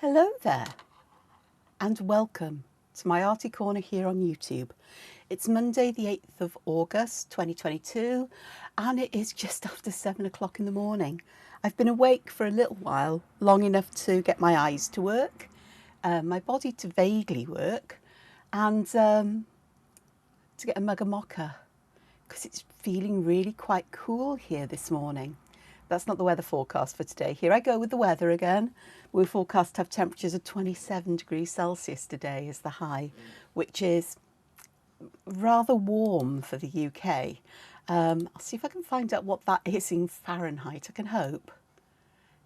Hello there and welcome to my Arty Corner here on YouTube. It's Monday the 8th of August 2022 and it is just after 7 o'clock in the morning. I've been awake for a little while, long enough to get my eyes to work, my body to vaguely work, and to get a mug of mocha because it's feeling really quite cool here this morning. That's not the weather forecast for today. Here I go with the weather again. We're forecast to have temperatures of 27 degrees Celsius today as the high, which is rather warm for the UK. I'll see if I can find out what that is in Fahrenheit. I can hope,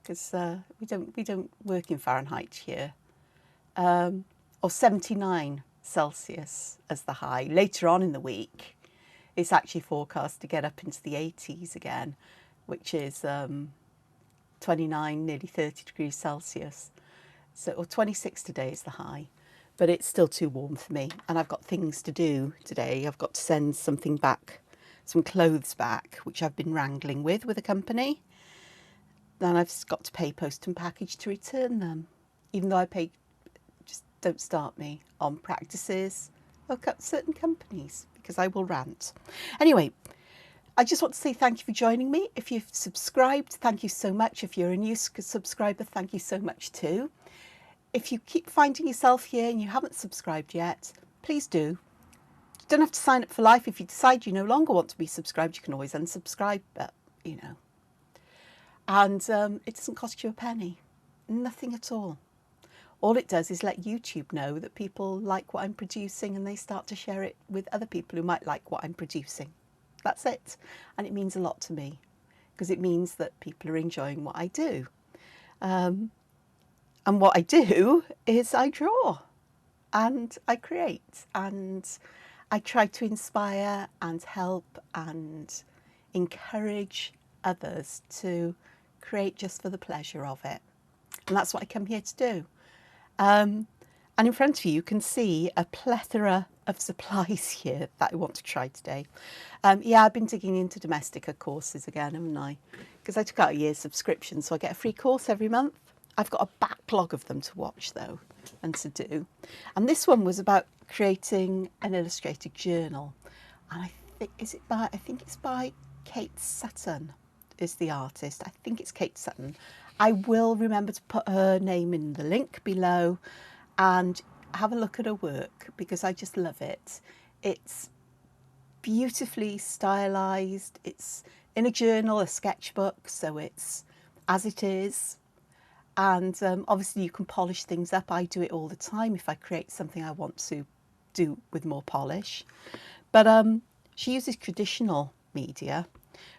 because we don't work in Fahrenheit here. Or 79 Celsius as the high. Later on in the week, it's actually forecast to get up into the 80s again, which is 29, nearly 30 degrees Celsius. So, or 26 today is the high, but it's still too warm for me. And I've got things to do today. I've got to send something back, some clothes back, which I've been wrangling with a company. Then I've got to pay post and package to return them, even though I pay, just don't start me on practices of certain companies, because I will rant. Anyway, I just want to say thank you for joining me. If you've subscribed, thank you so much. If you're a new subscriber, thank you so much too. If you keep finding yourself here and you haven't subscribed yet, please do. You don't have to sign up for life. If you decide you no longer want to be subscribed, you can always unsubscribe, but you know. And it doesn't cost you a penny, nothing at all. All it does is let YouTube know that people like what I'm producing and they start to share it with other people who might like what I'm producing. That's it. And it means a lot to me because it means that people are enjoying what I do. And what I do is I draw and I create and I try to inspire and help and encourage others to create just for the pleasure of it. And that's what I come here to do. And in front of you, you can see a plethora of supplies here that I want to try today. Yeah, I've been digging into Domestica courses again, haven't I? Because I took out a year's subscription, so I get a free course every month. I've got a backlog of them to watch, though, and to do. And this one was about creating an illustrated journal. And I think it's by Kate Sutton is the artist. I think it's Kate Sutton. I will remember to put her name in the link below and have a look at her work because I just love it. It's beautifully stylized. It's in a journal, a sketchbook, so it's as it is. And obviously you can polish things up. I do it all the time if I create something I want to do with more polish. But she uses traditional media,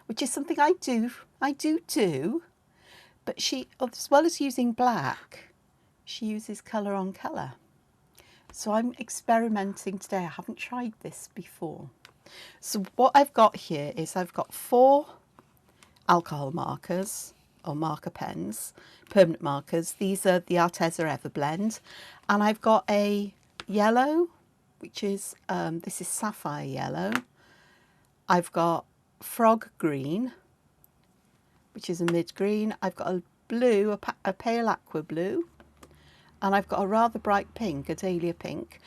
which is something I do too. But she, as well as using black, she uses colour on colour. So I'm experimenting today. I haven't tried this before. So what I've got here is I've got 4 alcohol markers or marker pens, permanent markers. These are the Arteza Everblend. And I've got a yellow, which is, this is sapphire yellow. I've got frog green, which is a mid-green. I've got a blue, a pale aqua blue. And I've got a rather bright pink, a dahlia pink.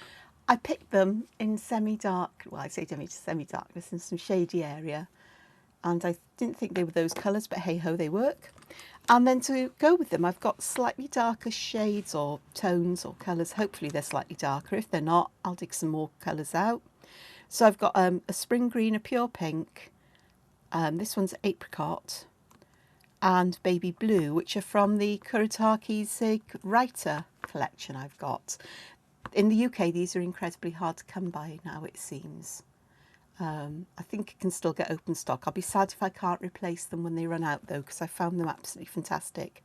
I picked them in semi-dark, well, I say semi-darkness, in some shady area. And I didn't think they were those colours, but hey-ho, they work. And then to go with them, I've got slightly darker shades or tones or colours. Hopefully they're slightly darker. If they're not, I'll dig some more colours out. So I've got a spring green, a pure pink. This one's apricot. And baby blue, which are from the Kuretake Zig Writer collection I've got. In the UK, these are incredibly hard to come by now, it seems. I think it can still get open stock. I'll be sad if I can't replace them when they run out, though, because I found them absolutely fantastic.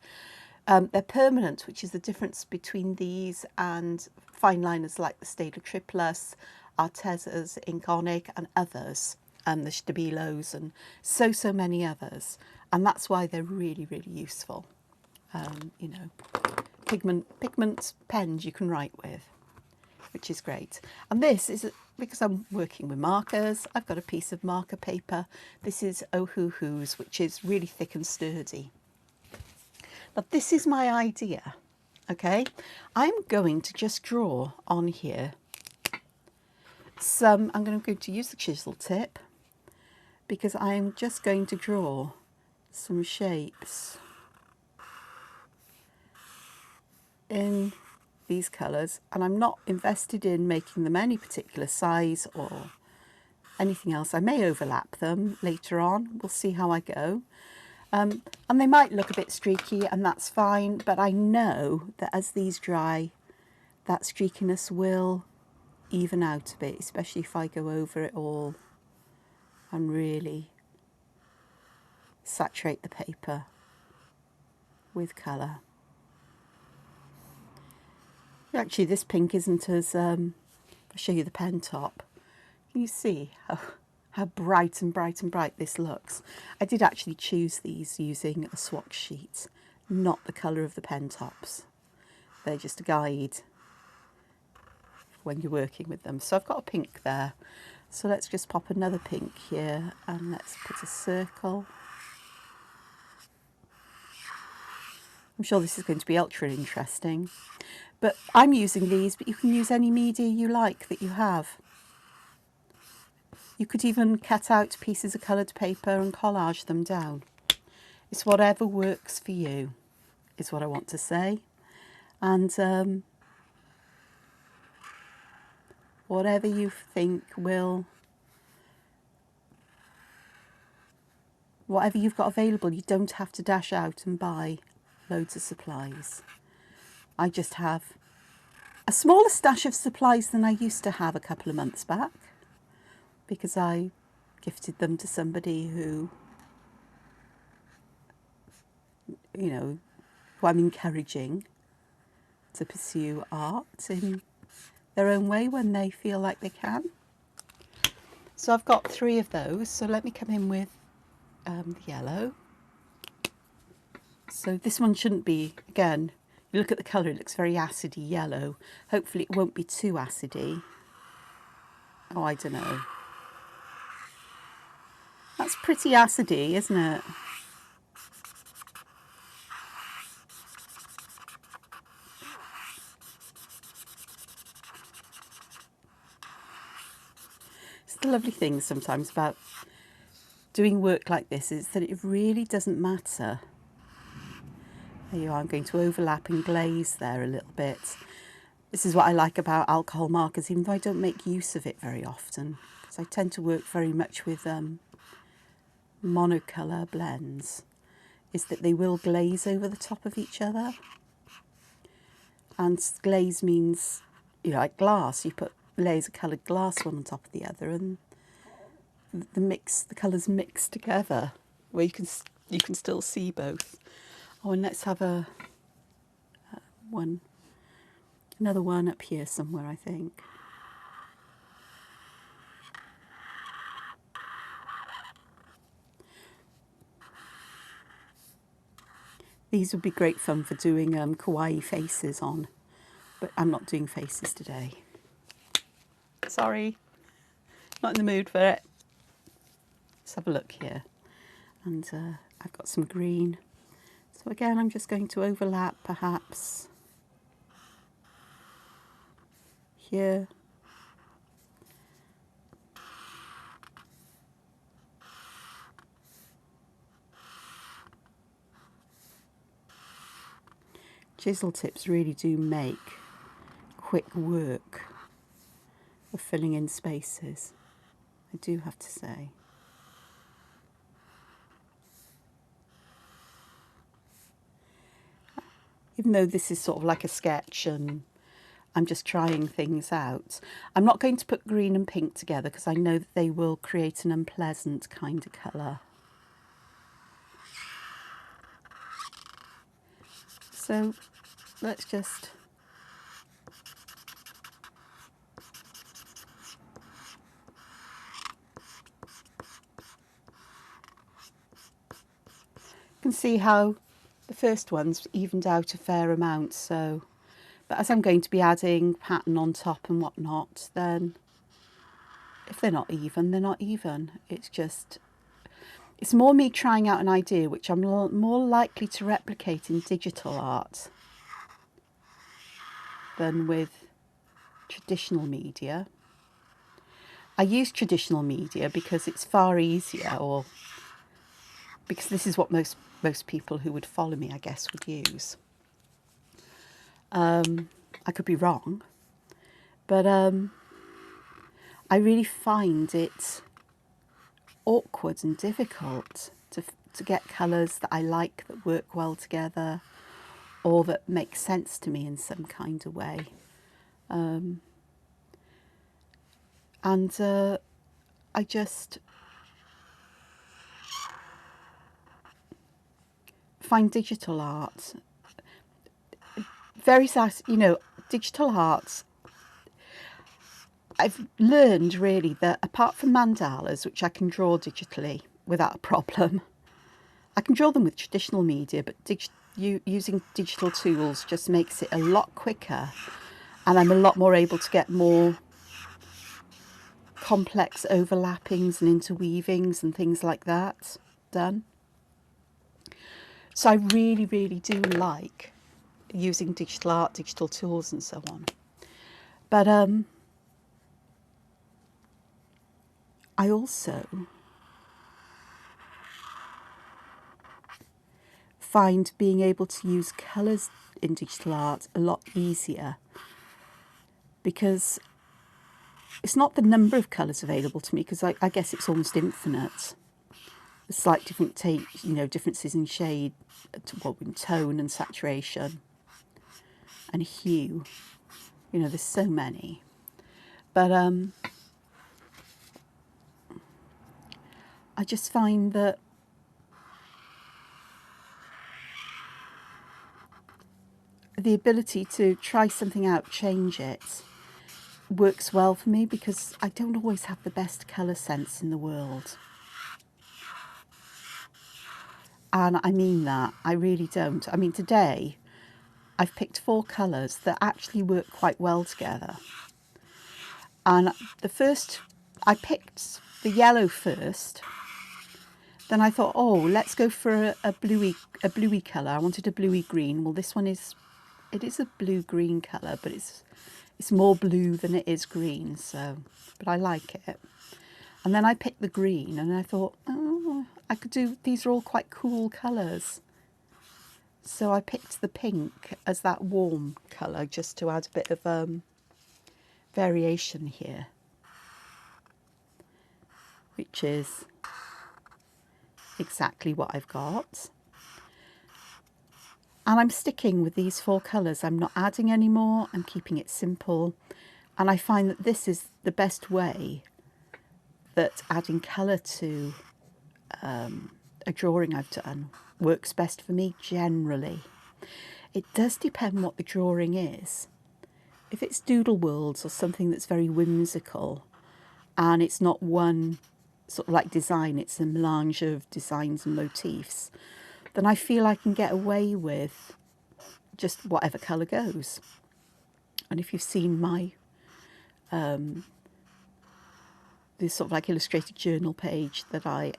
They're permanent, which is the difference between these and fine liners like the Staedtler Triplus, Artezas, Inconic, and others, and the Stabilos, and so many others. And that's why they're really, really useful. You know, pigment pens you can write with, which is great. And this is, because I'm working with markers, I've got a piece of marker paper. This is Ohuhu's, which is really thick and sturdy. Now this is my idea. Okay, I'm going to just draw on here some, I'm going to use the chisel tip because I'm just going to draw some shapes in these colours, and I'm not invested in making them any particular size or anything else. I may overlap them later on, we'll see how I go. And they might look a bit streaky, and that's fine, but I know that as these dry, that streakiness will even out a bit, especially if I go over it all and really saturate the paper with colour. Actually, this pink isn't as, I'll show you the pen top. Can you see how bright and bright and bright this looks? I did actually choose these using a swatch sheet, not the colour of the pen tops. They're just a guide when you're working with them. So I've got a pink there. So let's just pop another pink here and let's put a circle. I'm sure this is going to be ultra interesting. But I'm using these, but you can use any media you like that you have. You could even cut out pieces of coloured paper and collage them down. It's whatever works for you, is what I want to say. And whatever you think will, whatever you've got available, you don't have to dash out and buy loads of supplies. I just have a smaller stash of supplies than I used to have a couple of months back, because I gifted them to somebody who, you know, who I'm encouraging to pursue art in their own way when they feel like they can. So I've got 3 of those, so let me come in with the yellow. So this one shouldn't be, again, you look at the colour, it looks very acidy yellow. Hopefully it won't be too acidy. Oh, I don't know. That's pretty acidy, isn't it? It's the lovely thing sometimes about doing work like this is that it really doesn't matter. There you are, I'm going to overlap and glaze there a little bit. This is what I like about alcohol markers, even though I don't make use of it very often, because I tend to work very much with monocolour blends, is that they will glaze over the top of each other. And glaze means, you know, like glass, you put layers of coloured glass one on top of the other, and the colours mix together, where you can still see both. Oh, and let's have another one up here somewhere, I think. These would be great fun for doing kawaii faces on, but I'm not doing faces today. Sorry, not in the mood for it. Let's have a look here. And I've got some green. So again, I'm just going to overlap perhaps here. Chisel tips really do make quick work of filling in spaces, I do have to say. Even though this is sort of like a sketch and I'm just trying things out, I'm not going to put green and pink together because I know that they will create an unpleasant kind of colour. So let's just you can see how the first one's evened out a fair amount, so but as I'm going to be adding pattern on top and whatnot, then if they're not even, they're not even. It's more me trying out an idea which I'm more likely to replicate in digital art than with traditional media. I use traditional media because it's far easier, or because this is what most people who would follow me, I guess, would use. I could be wrong, but I really find it awkward and difficult to get colours that I like, that work well together, or that make sense to me in some kind of way. I just find digital art very, you know, digital art. I've learned really that apart from mandalas, which I can draw digitally without a problem, I can draw them with traditional media, but using digital tools just makes it a lot quicker, and I'm a lot more able to get more complex overlappings and interweavings and things like that done. So I really, really do like using digital art, digital tools and so on. But I also find being able to use colours in digital art a lot easier, because it's not the number of colours available to me, because I guess it's almost infinite. There's slight different you know, differences in shade, well, in tone and saturation and hue. You know, there's so many. But I just find that the ability to try something out, change it, works well for me, because I don't always have the best colour sense in the world. And I mean that, I really don't. I mean, today I've picked 4 colours that actually work quite well together. And I picked the yellow first. Then I thought, oh, let's go for a bluey colour. I wanted a bluey green. Well, this one is a blue-green colour, but it's more blue than it is green, so, but I like it. And then I picked the green, and I thought, oh, I could do, these are all quite cool colours. So I picked the pink as that warm colour, just to add a bit of variation here, which is exactly what I've got. And I'm sticking with these 4 colours. I'm not adding any more. I'm keeping it simple. And I find that this is the best way that adding colour to a drawing I've done works best for me generally. It does depend what the drawing is. If it's Doodle Worlds or something that's very whimsical, and it's not one sort of like design, it's a melange of designs and motifs, then I feel I can get away with just whatever colour goes. And if you've seen my this sort of like illustrated journal page that I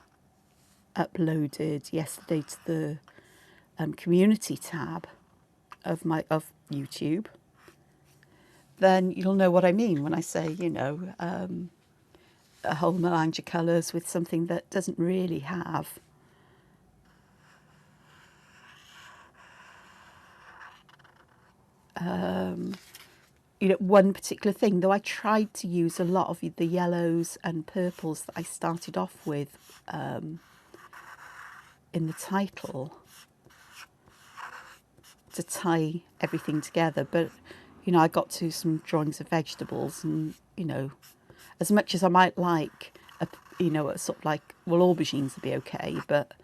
uploaded yesterday to the community tab of YouTube, then you'll know what I mean when I say, you know, a whole melange of colours with something that doesn't really have you know, one particular thing, though I tried to use a lot of the yellows and purples that I started off with in the title to tie everything together. But, you know, I got to some drawings of vegetables, and, you know, as much as I might like, you know, a sort of like, well, aubergines would be okay, but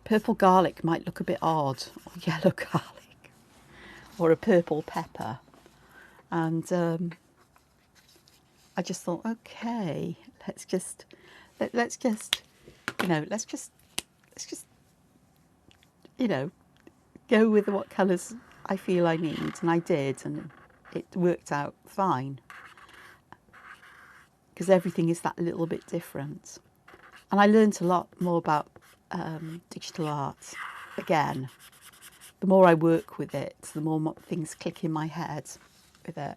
purple garlic might look a bit odd, or yellow garlic, or a purple pepper. And I just thought, okay, let's just you know, let's just you know, go with what colours I feel I need. And I did, and it worked out fine, because everything is that little bit different. And I learnt a lot more about digital art again the more I work with it, the more things click in my head with it.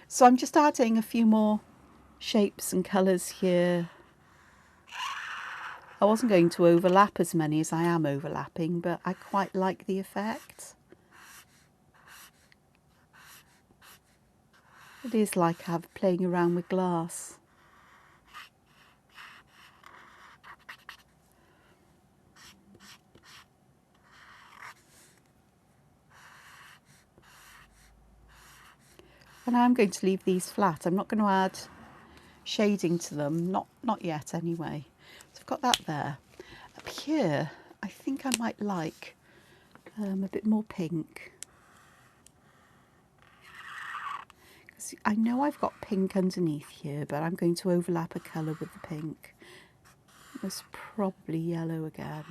So I'm just adding a few more shapes and colours here. I wasn't going to overlap as many as I am overlapping, but I quite like the effect. It is like playing around with glass. And I'm going to leave these flat. I'm not going to add shading to them, not yet anyway. So I've got that there. Up here, I think I might like a bit more pink. I know I've got pink underneath here, but I'm going to overlap a colour with the pink. It's probably yellow again.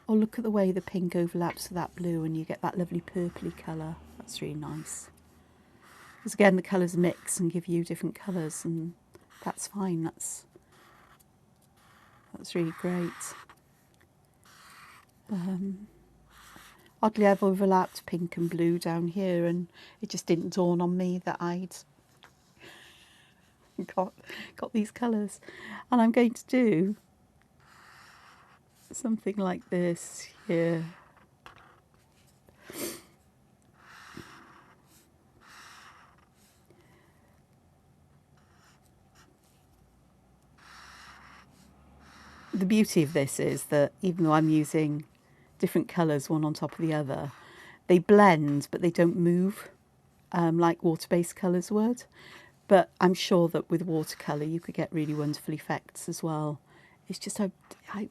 Oh, look at the way the pink overlaps with that blue and you get that lovely purpley colour. That's really nice. Because again, the colours mix and give you different colours, and that's fine. That's really great. Oddly, I've overlapped pink and blue down here, and it just didn't dawn on me that I'd got these colours. And I'm going to do something like this here. The beauty of this is that even though I'm using different colours one on top of the other, they blend but they don't move like water-based colours would. But I'm sure that with watercolour you could get really wonderful effects as well. It's just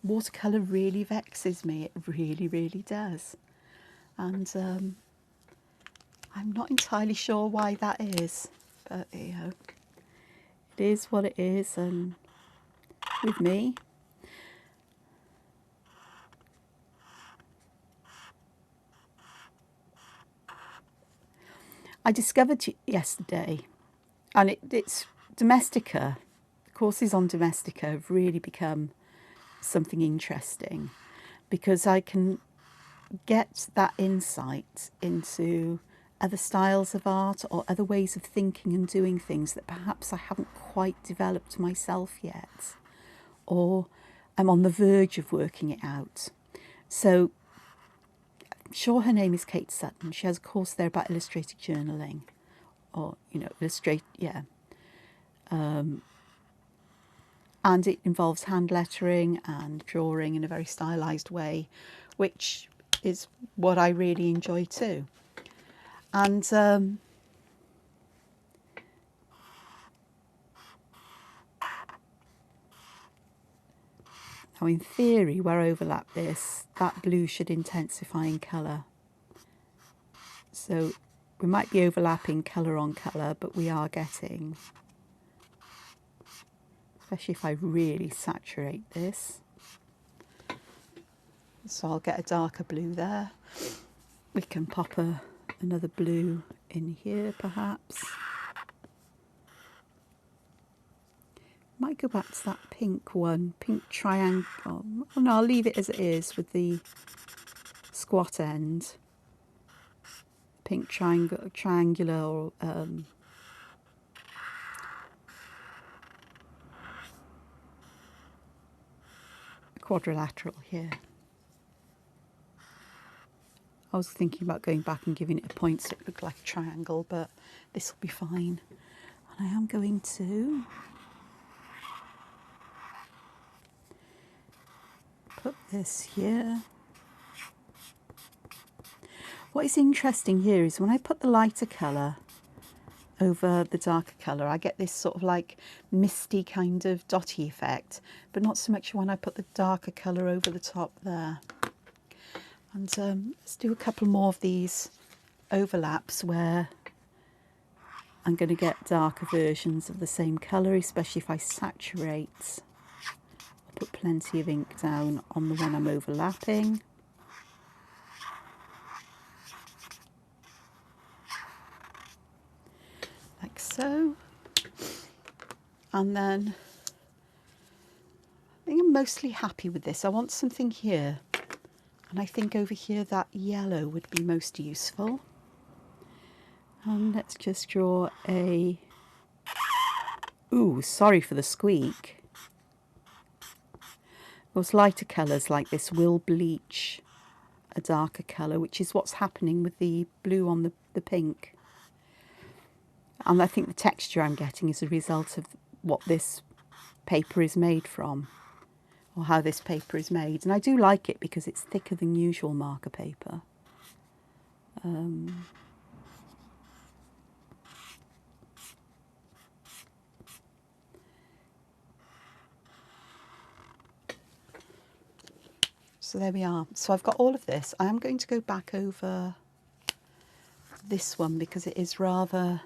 watercolour really vexes me. It really, really does. And I'm not entirely sure why that is. But, you know, it is what it is. And with me, I discovered yesterday, and it's Domestika. The courses on Domestika have really become something interesting, because I can get that insight into other styles of art or other ways of thinking and doing things that perhaps I haven't quite developed myself yet, or I'm on the verge of working it out. So I'm sure her name is Kate Sutton. She has a course there about illustrated journaling, or, you know, and it involves hand lettering and drawing in a very stylised way, which is what I really enjoy too. And now in theory, where I overlap this, that blue should intensify in colour. So we might be overlapping colour on colour, but we are getting, especially if I really saturate this. So I'll get a darker blue there. We can pop another blue in here perhaps. Might go back to that pink one, pink triangle. Oh no, I'll leave it as it is with the squat end. Pink triangular or quadrilateral here. I was thinking about going back and giving it a point so it looked like a triangle, but this will be fine. And I am going to put this here. What is interesting here is when I put the lighter colour over the darker colour, I get this sort of like misty kind of dotty effect, but not so much when I put the darker colour over the top there. And let's do a couple more of these overlaps where I'm going to get darker versions of the same colour, especially if I saturate. I'll put plenty of ink down on the one I'm overlapping. Like so. And then I think I'm mostly happy with this. I want something here. And I think over here that yellow would be most useful. And let's just draw a... Ooh, sorry for the squeak. Of course, lighter colours like this will bleach a darker colour, which is what's happening with the blue on the pink. And I think the texture I'm getting is a result of what this paper is made from, or how this paper is made. And I do like it because it's thicker than usual marker paper. So there we are. So I've got all of this. I am going to go back over this one because it is rather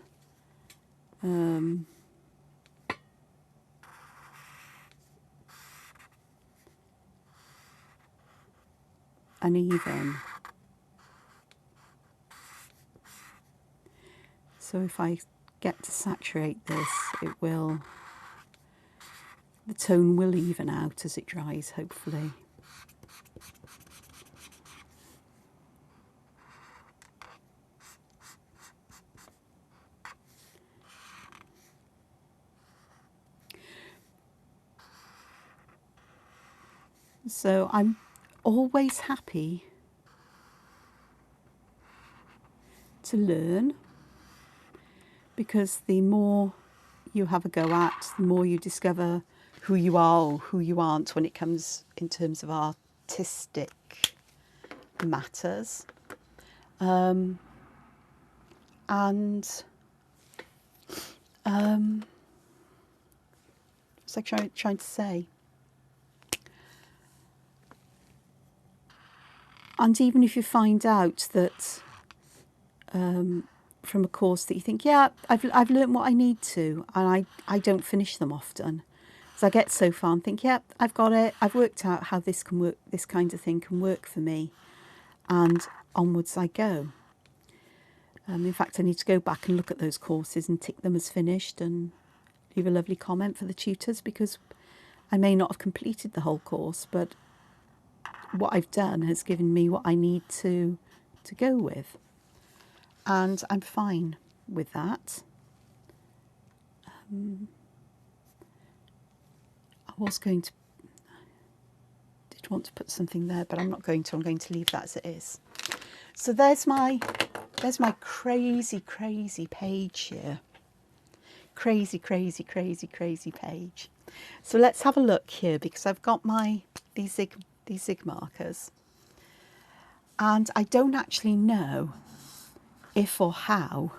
uneven. So if I get to saturate this, it will, the tone will even out as it dries, hopefully. So I'm always happy to learn, because the more you have a go at, the more you discover who you are or who you aren't when it comes in terms of artistic matters. It's like trying to say. And even if you find out that from a course that you think, yeah, I've learnt what I need to, and I don't finish them often. So I get so far and think, yeah, I've got it. I've worked out how this can work, this kind of thing can work for me. And onwards I go. In fact, I need to go back and look at those courses and tick them as finished and leave a lovely comment for the tutors, because I may not have completed the whole course, but what I've done has given me what I need to go with. And I'm fine with that. I was going to, did want to put something there, but I'm not going to. I'm going to leave that as it is. So there's my crazy, crazy page here. Crazy, crazy, crazy, crazy page. So let's have a look here, because I've got these Zig markers, and I don't actually know if or how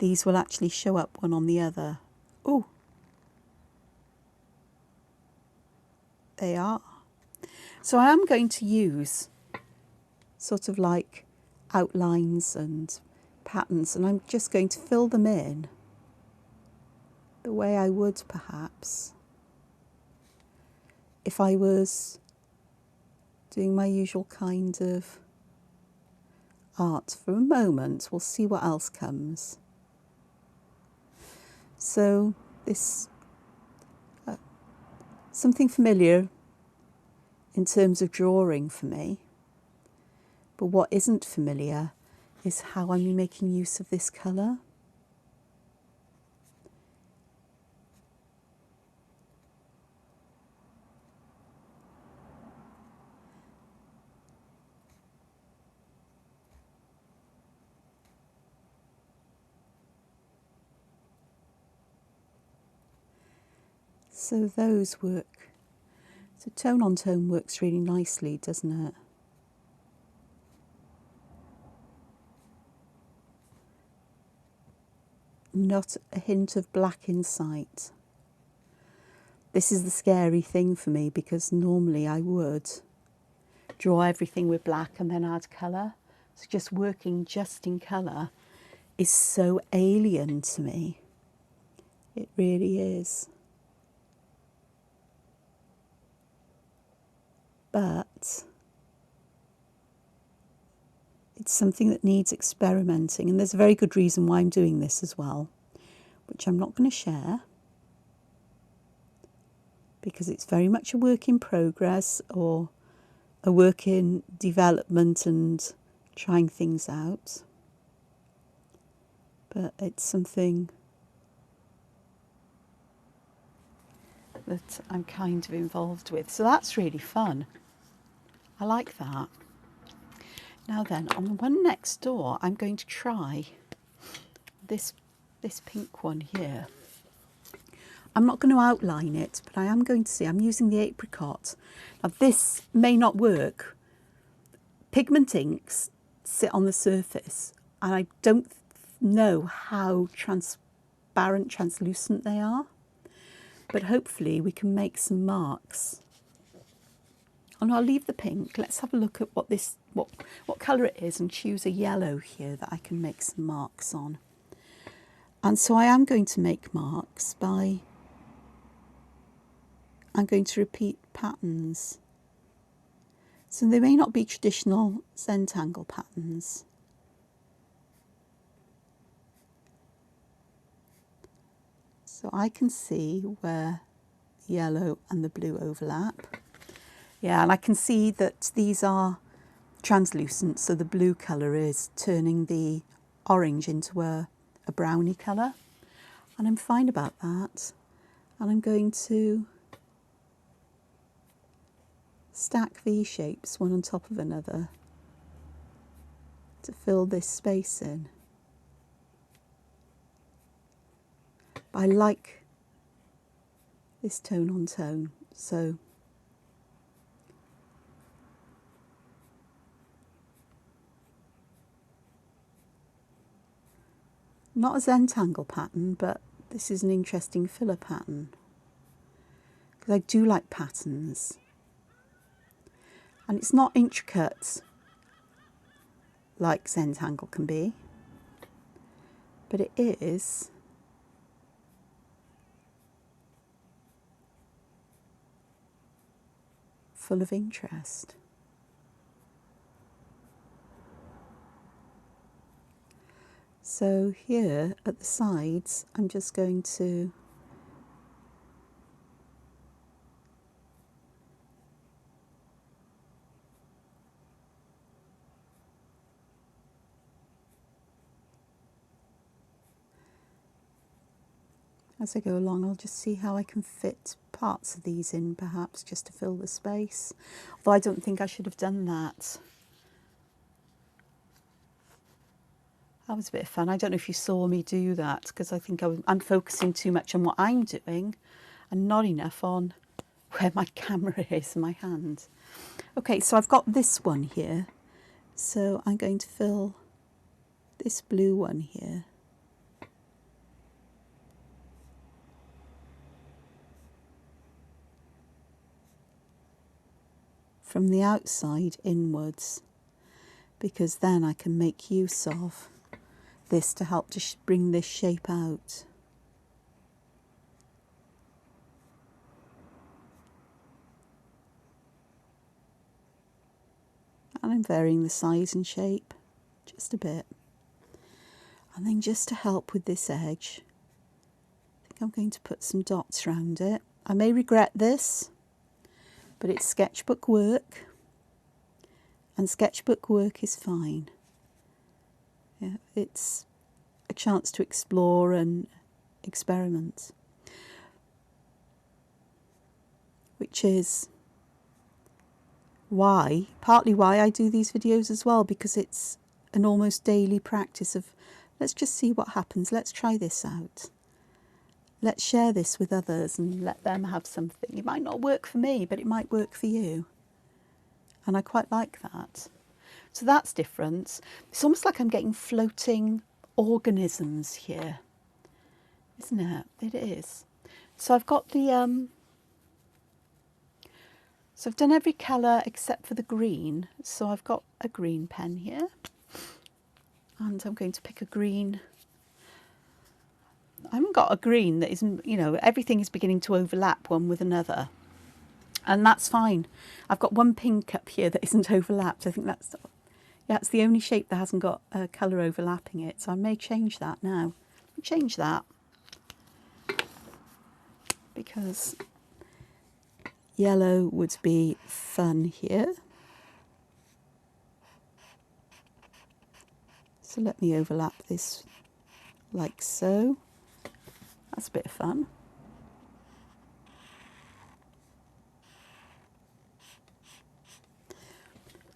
these will actually show up one on the other. Oh, they are. So I am going to use sort of like outlines and patterns, and I'm just going to fill them in the way I would perhaps if I was doing my usual kind of art. For a moment, we'll see what else comes. So this, something familiar in terms of drawing for me, but what isn't familiar is how I'm making use of this colour. So those work. So tone on tone works really nicely, doesn't it? Not a hint of black in sight. This is the scary thing for me, because normally I would draw everything with black and then add colour. So just working just in colour is so alien to me. It really is. But it's something that needs experimenting, and there's a very good reason why I'm doing this as well, which I'm not going to share, because it's very much a work in progress, or a work in development and trying things out, but it's something that I'm kind of involved with, so that's really fun. I like that. Now then, on the one next door, I'm going to try this pink one here. I'm not going to outline it, but I am going to see. I'm using the apricot. Now this may not work. Pigment inks sit on the surface, and I don't know how transparent, translucent they are, but hopefully we can make some marks. And I'll leave the pink. Let's have a look at what colour it is and choose a yellow here that I can make some marks on. And so I am going to make marks by, I'm going to repeat patterns. So they may not be traditional Zentangle patterns. So I can see where the yellow and the blue overlap. Yeah, and I can see that these are translucent, so the blue colour is turning the orange into a browny colour. And I'm fine about that. And I'm going to stack V-shapes one on top of another to fill this space in. But I like this tone on tone, so not a Zentangle pattern, but this is an interesting filler pattern, because I do like patterns. And it's not intricate like Zentangle can be, but it is full of interest. So here at the sides, I'm just going to as I go along, I'll just see how I can fit parts of these in, perhaps just to fill the space. Although I don't think I should have done that. That was a bit of fun. I don't know if you saw me do that, because I think I'm focusing too much on what I'm doing and not enough on where my camera is in my hand. Okay, so I've got this one here. So I'm going to fill this blue one here. From the outside inwards, because then I can make use of this to help to bring this shape out. And I'm varying the size and shape just a bit. And then just to help with this edge, I think I'm going to put some dots around it. I may regret this, but it's sketchbook work, and sketchbook work is fine. Yeah, it's a chance to explore and experiment, which is partly why I do these videos as well, because it's an almost daily practice of, let's just see what happens, let's try this out. Let's share this with others and let them have something. It might not work for me, but it might work for you. And I quite like that. So that's different. It's almost like I'm getting floating organisms here, isn't it? It is. So I've got the, so I've done every colour except for the green. So I've got a green pen here. And I'm going to pick a green. I haven't got a green that isn't, you know, everything is beginning to overlap one with another. And that's fine. I've got one pink up here that isn't overlapped. I think that's, yeah, it's the only shape that hasn't got a colour overlapping it. So I may change that now. Change that. Because yellow would be fun here. So let me overlap this like so. That's a bit of fun.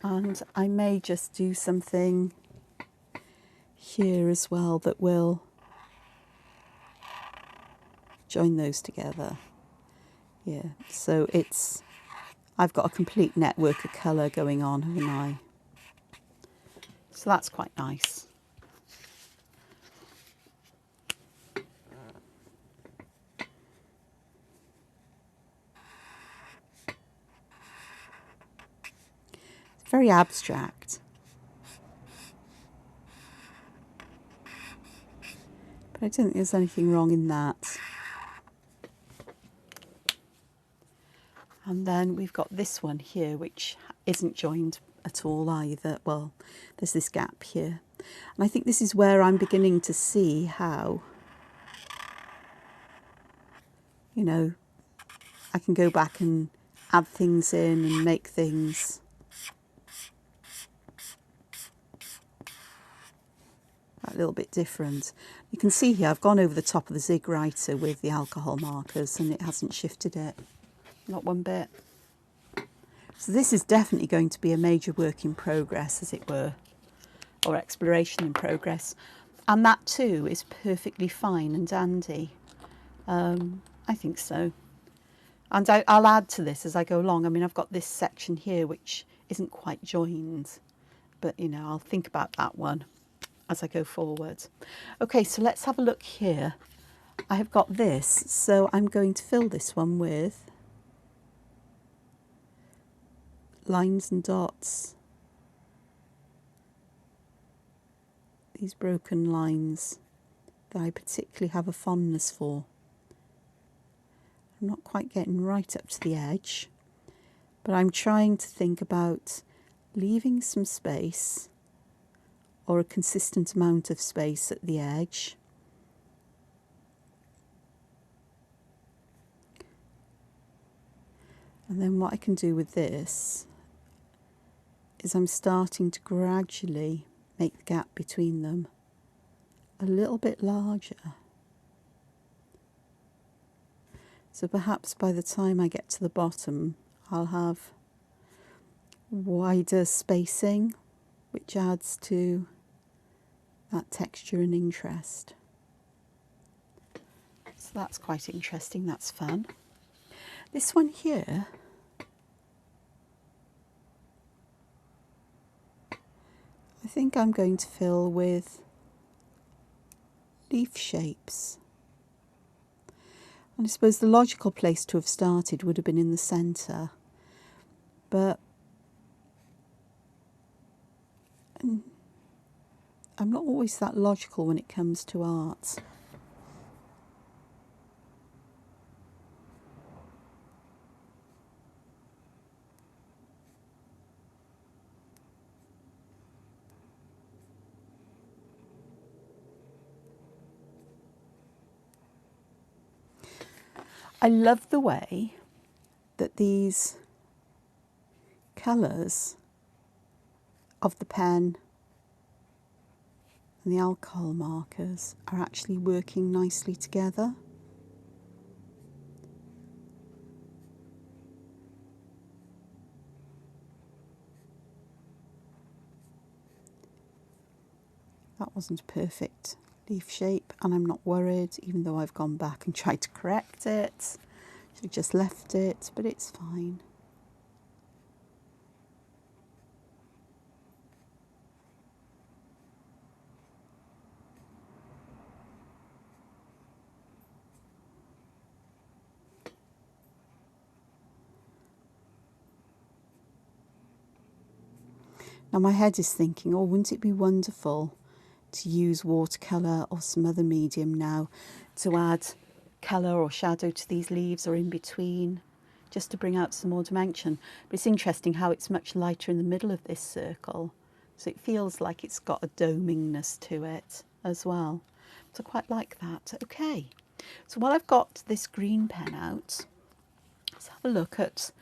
And I may just do something here as well that will join those together. Yeah, so I've got a complete network of colour going on, haven't I? So that's quite nice. It's very abstract. But I don't think there's anything wrong in that. And then we've got this one here, which isn't joined at all either. Well, there's this gap here. And I think this is where I'm beginning to see how, you know, I can go back and add things in and make things a little bit different. You can see here I've gone over the top of the Zig Writer with the alcohol markers and it hasn't shifted it, not one bit. So this is definitely going to be a major work in progress, as it were, or exploration in progress. And that too is perfectly fine and dandy. I think so. And I'll add to this as I go along. I mean, I've got this section here which isn't quite joined, but you know, I'll think about that one as I go forward. Okay, so let's have a look here. I have got this, so I'm going to fill this one with lines and dots. These broken lines that I particularly have a fondness for. I'm not quite getting right up to the edge, but I'm trying to think about leaving some space or a consistent amount of space at the edge. And then what I can do with this is I'm starting to gradually make the gap between them a little bit larger. So perhaps by the time I get to the bottom, I'll have wider spacing, which adds to that texture and interest. So that's quite interesting, that's fun. This one here, I think I'm going to fill with leaf shapes. And I suppose the logical place to have started would have been in the centre, but I'm not always that logical when it comes to art. I love the way that these colours of the pen and the alcohol markers are actually working nicely together. That wasn't a perfect leaf shape, and I'm not worried, even though I've gone back and tried to correct it. Should have just left it, but it's fine. Now my head is thinking, oh, wouldn't it be wonderful to use watercolour or some other medium now to add colour or shadow to these leaves or in between, just to bring out some more dimension. But it's interesting how it's much lighter in the middle of this circle, so it feels like it's got a domingness to it as well. So I quite like that. Okay, so while I've got this green pen out, let's have a look at,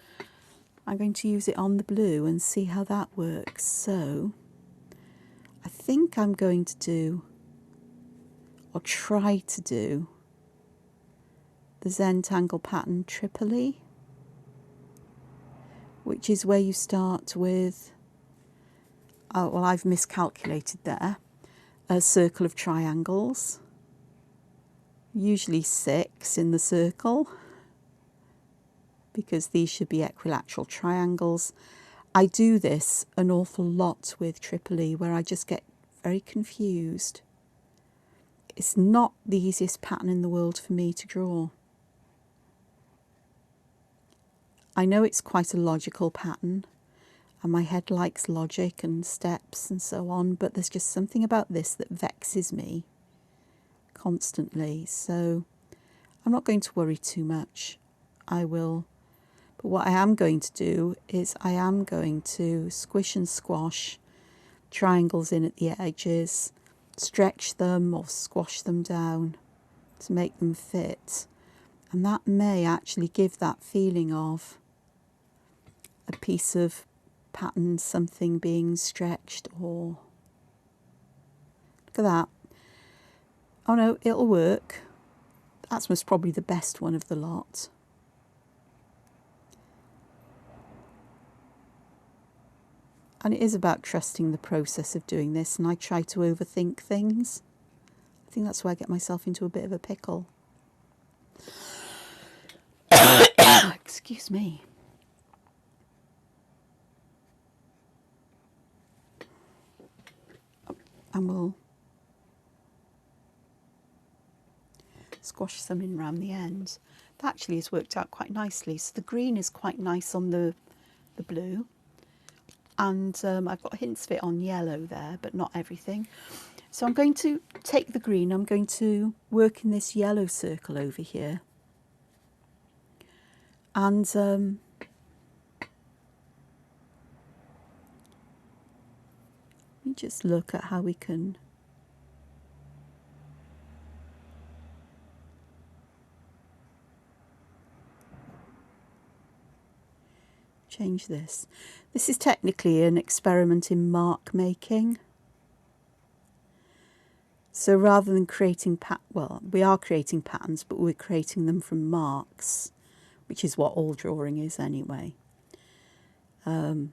I'm going to use it on the blue and see how that works. So I I think I'm going to do, or try to do, the Zentangle pattern Tripoli, which is where you start with, oh, well, I've miscalculated there, a circle of triangles, usually 6 in the circle, because these should be equilateral triangles. I do this an awful lot with Tripoli, where I just get very confused. It's not the easiest pattern in the world for me to draw. I know it's quite a logical pattern, and my head likes logic and steps and so on, but there's just something about this that vexes me constantly. So I'm not going to worry too much. I will. But what I am going to do is I am going to squish and squash triangles in at the edges, stretch them or squash them down to make them fit. And that may actually give that feeling of a piece of pattern, something being stretched, or look at that. Oh no, it'll work. That's most probably the best one of the lot. And it is about trusting the process of doing this, and I try to overthink things. I think that's why I get myself into a bit of a pickle. Excuse me. And we'll squash some in around the end. That actually has worked out quite nicely. So the green is quite nice on the blue. And I've got hints of it on yellow there, but not everything. So I'm going to take the green, I'm going to work in this yellow circle over here. And let me just look at how we can change this. This is technically an experiment in mark making. So rather than creating well, we are creating patterns, but we're creating them from marks, which is what all drawing is anyway. So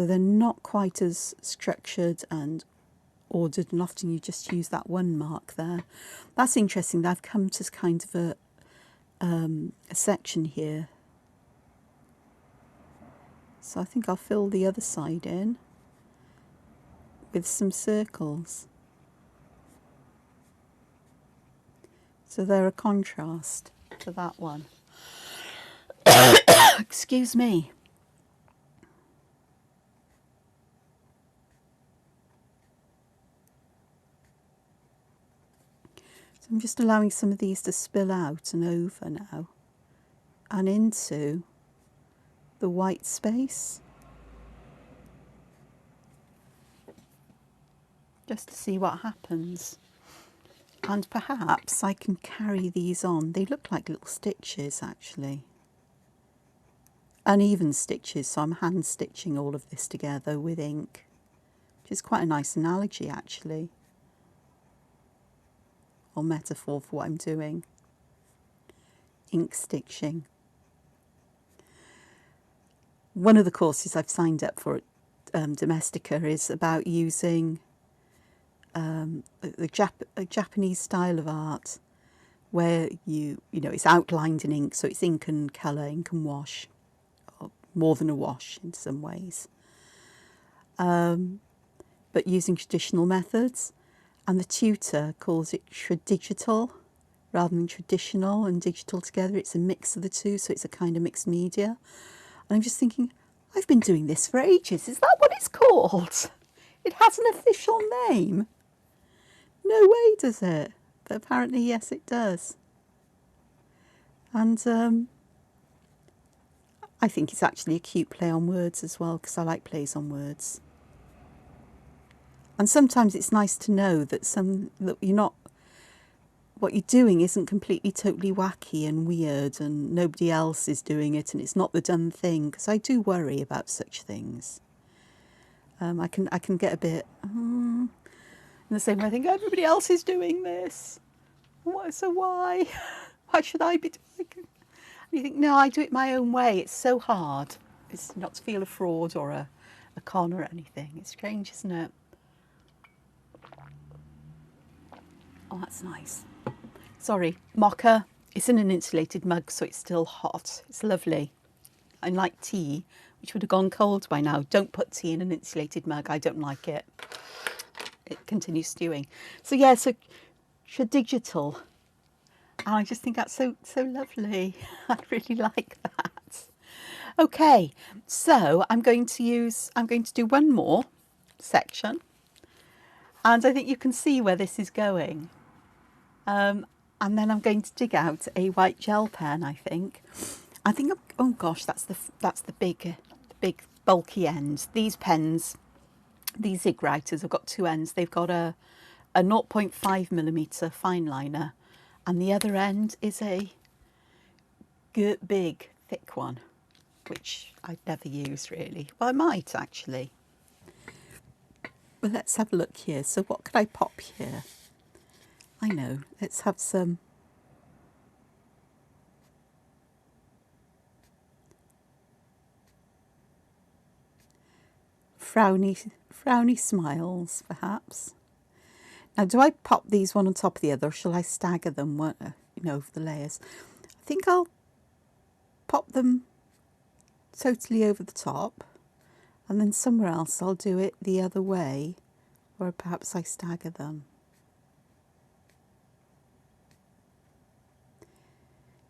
they're not quite as structured and ordered, and often you just use that one mark there. That's interesting. I've come to kind of a section here. So I think I'll fill the other side in with some circles. So they're a contrast to that one. Excuse me. So I'm just allowing some of these to spill out and over now and into the white space, just to see what happens. And perhaps I can carry these on. They look like little stitches actually, uneven stitches, so I'm hand stitching all of this together with ink, which is quite a nice analogy actually, or metaphor for what I'm doing. Ink stitching. One of the courses I've signed up for at Domestica is about using a Japanese style of art where you know, it's outlined in ink, so it's ink and colour, ink and wash, or more than a wash in some ways, but using traditional methods. And the tutor calls it tradigital rather than traditional and digital together. It's a mix of the two, so it's a kind of mixed media. And I'm just thinking, I've been doing this for ages. Is that what it's called? It has an official name. No way, does it? But apparently, yes, it does. And I think it's actually a cute play on words as well, because I like plays on words. And sometimes it's nice to know that you're not, what you're doing isn't completely totally wacky and weird and nobody else is doing it and it's not the done thing, because I do worry about such things. I can get a bit in the same way. I think everybody else is doing this. So why? Why should I be doing it? And you think, no, I do it my own way. It's so hard. It's not to feel a fraud or a con or anything. It's strange, isn't it? Oh, that's nice. Sorry, mocha. It's in an insulated mug, so it's still hot. It's lovely. Unlike tea, which would have gone cold by now. Don't put tea in an insulated mug. I don't like it. It continues stewing. So yeah, so digital. And I just think that's so lovely. I really like that. Okay, so I'm going to do one more section, and I think you can see where this is going. And then I'm going to dig out a white gel pen. I think, oh gosh, that's the big bulky end. These pens, these Zig Writers, have got two ends. They've got a 0.5mm fine liner, and the other end is a big thick one, which I'd never use really. Well, I might actually. But let's have a look here. So what could I pop here? I know, let's have some frowny smiles, perhaps. Now, do I pop these one on top of the other, or shall I stagger them, over the layers? I think I'll pop them totally over the top, and then somewhere else I'll do it the other way, or perhaps I stagger them.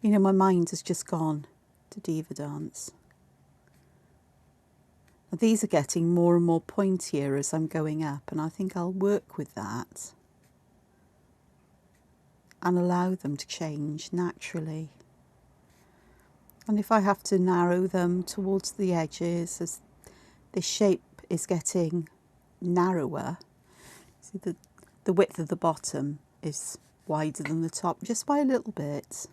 You know, my mind has just gone to Diva Dance. Now, these are getting more and more pointier as I'm going up, and I think I'll work with that and allow them to change naturally. And if I have to narrow them towards the edges as this shape is getting narrower, see the width of the bottom is wider than the top just by a little bit.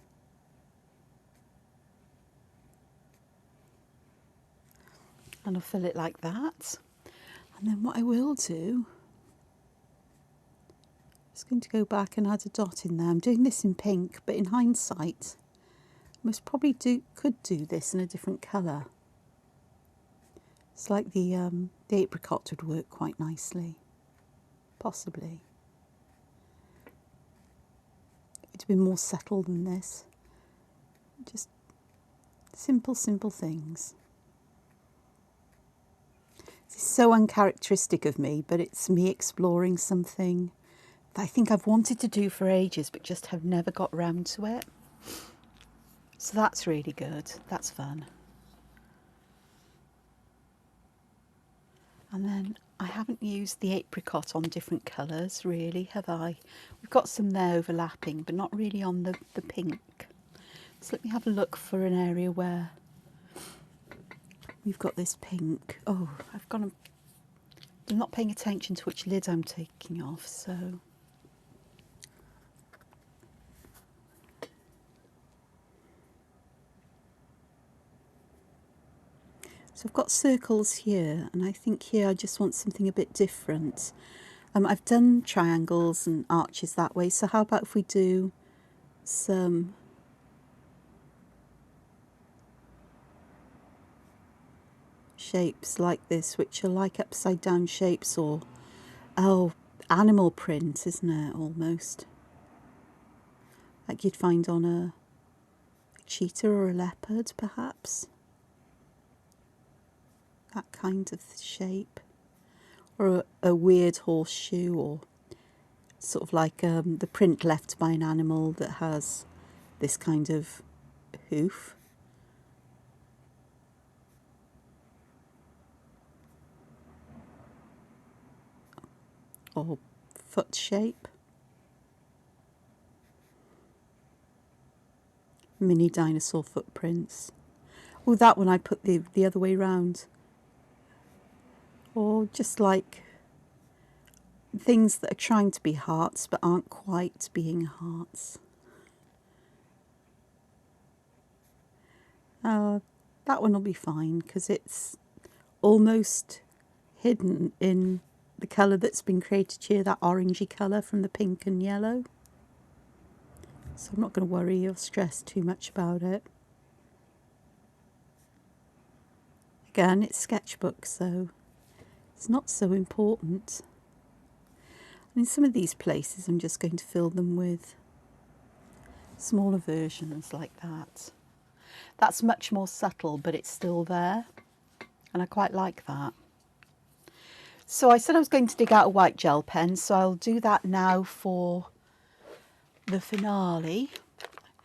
And I'll fill it like that. And then what I will do, I'm just going to go back and add a dot in there. I'm doing this in pink, but in hindsight, I most probably could do this in a different colour. It's like the apricot would work quite nicely, possibly. It'd be more settled than this. Just simple things. This is so uncharacteristic of me, but it's me exploring something that I think I've wanted to do for ages, but just have never got round to it. So that's really good. That's fun. And then I haven't used the apricot on different colours, really, have I? We've got some there overlapping, but not really on the pink. So let me have a look for an area where we've got this pink. Oh, I'm not paying attention to which lid I'm taking off, so. So I've got circles here, and I think here I just want something a bit different. I've done triangles and arches that way, so how about if we do some shapes like this, which are like upside down shapes, or animal print, isn't it, almost like you'd find on a cheetah or a leopard, perhaps, that kind of shape, or a weird horseshoe, or sort of like the print left by an animal that has this kind of hoof. Or foot shape. Mini dinosaur footprints. Oh, that one I put the other way round. Or just like things that are trying to be hearts but aren't quite being hearts. That one will be fine because it's almost hidden in the colour that's been created here, that orangey colour from the pink and yellow. So I'm not going to worry or stress too much about it. Again, it's sketchbook, so it's not so important. And in some of these places, I'm just going to fill them with smaller versions like that. That's much more subtle, but it's still there. And I quite like that. So I said I was going to dig out a white gel pen, so I'll do that now for the finale.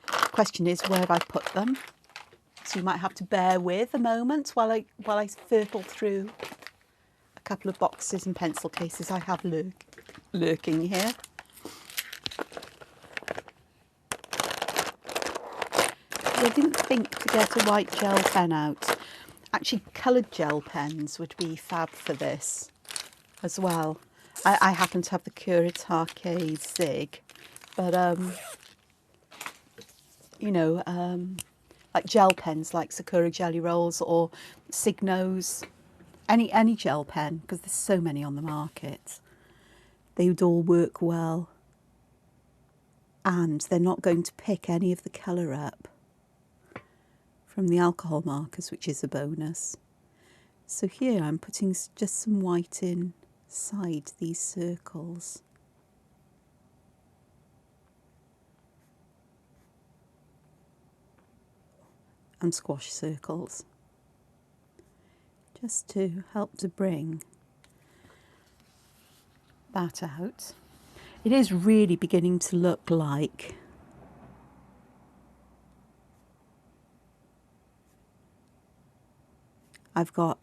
Question is, where have I put them? So you might have to bear with a moment while I firtle through a couple of boxes and pencil cases I have lurking here. I didn't think to get a white gel pen out. Actually, coloured gel pens would be fab for this as well. I happen to have the Curator Arcade Zig, but you know, like gel pens like Sakura Jelly Rolls or Signos, any gel pen, because there's so many on the market. They would all work well, and they're not going to pick any of the colour up from the alcohol markers, which is a bonus. So here I'm putting just some white inside these circles. And squash circles, just to help to bring that out. It is really beginning to look like I've got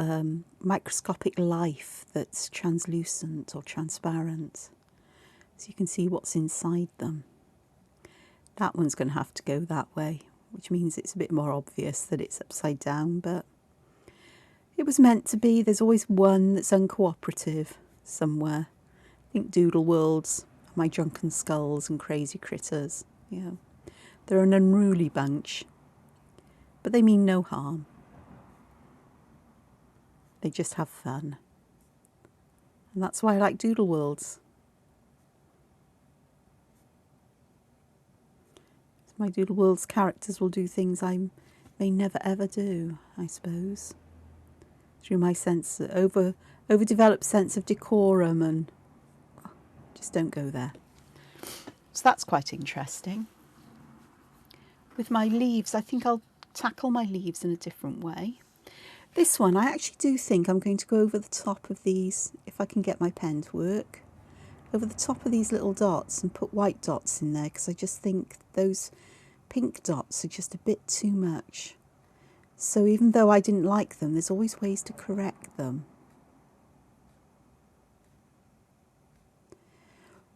microscopic life that's translucent or transparent, so you can see what's inside them. That one's going to have to go that way, which means it's a bit more obvious that it's upside down, but it was meant to be. There's always one that's uncooperative somewhere. Think Doodle Worlds, My Drunken Skulls and Crazy Critters. Yeah, they're an unruly bunch, but they mean no harm. They just have fun. And that's why I like Doodle Worlds. My Doodle Worlds characters will do things I may never ever do, I suppose. Through my overdeveloped sense of decorum, and just don't go there. So that's quite interesting. With my leaves, I think I'll tackle my leaves in a different way. This one, I actually do think I'm going to go over the top of these, if I can get my pen to work, over the top of these little dots and put white dots in there, because I just think those pink dots are just a bit too much. So even though I didn't like them, there's always ways to correct them.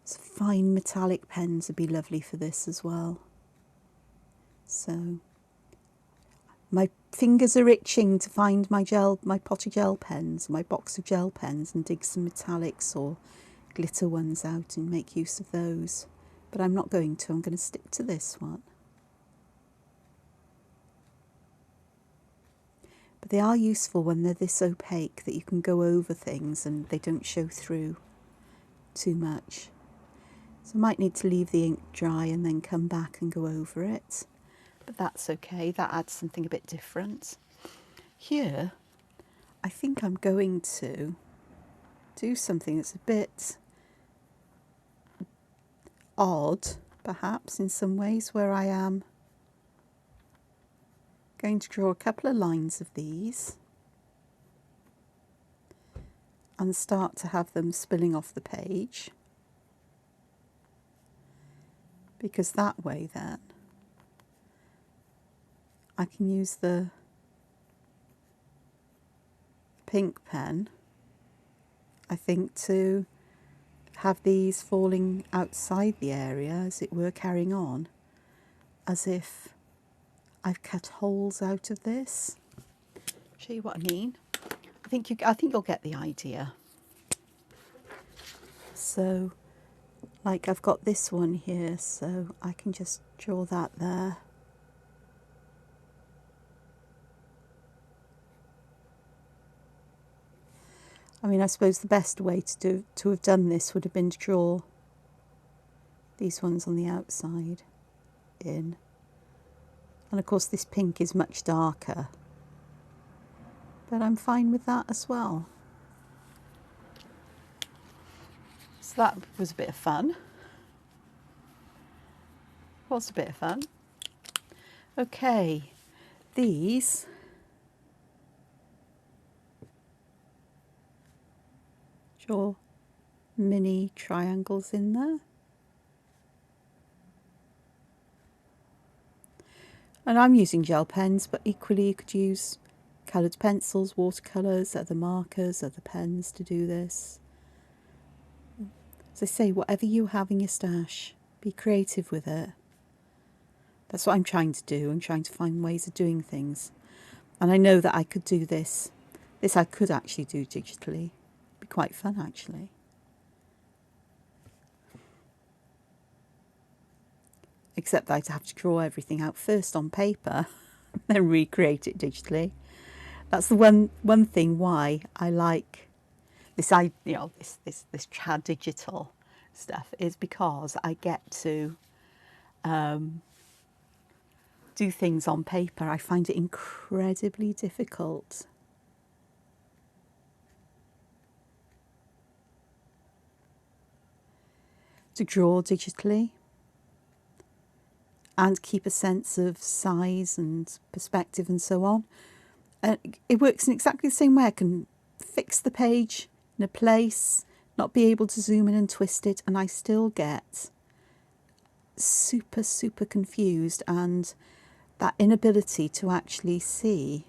So fine metallic pens would be lovely for this as well. So my fingers are itching to find my potty gel pens, my box of gel pens, and dig some metallics or glitter ones out and make use of those. But I'm not going to. I'm going to stick to this one. But they are useful when they're this opaque that you can go over things and they don't show through too much. So I might need to leave the ink dry and then come back and go over it. But that's okay, that adds something a bit different. Here, I think I'm going to do something that's a bit odd, perhaps, in some ways, where I am going to draw a couple of lines of these and start to have them spilling off the page, because that way then I can use the pink pen, I think, to have these falling outside the area, as it were, carrying on, as if I've cut holes out of this. Show you what I mean. I think you'll get the idea. So, like, I've got this one here, so I can just draw that there. I mean, I suppose the best way to have done this would have been to draw these ones on the outside in. And of course this pink is much darker, but I'm fine with that as well. So that was a bit of fun. Was a bit of fun. Okay, these draw mini triangles in there. And I'm using gel pens, but equally you could use coloured pencils, watercolours, other markers, other pens to do this. As I say, whatever you have in your stash, be creative with it. That's what I'm trying to do. I'm trying to find ways of doing things. And I know that I could do this. This I could actually do digitally. It'd be quite fun, actually. Except that I'd have to draw everything out first on paper, then recreate it digitally. That's the one thing why I like this. This trad digital stuff is because I get to do things on paper. I find it incredibly difficult. To draw digitally and keep a sense of size and perspective and so on. It works in exactly the same way. I can fix the page in a place, not be able to zoom in and twist it, and I still get super, super confused, and that inability to actually see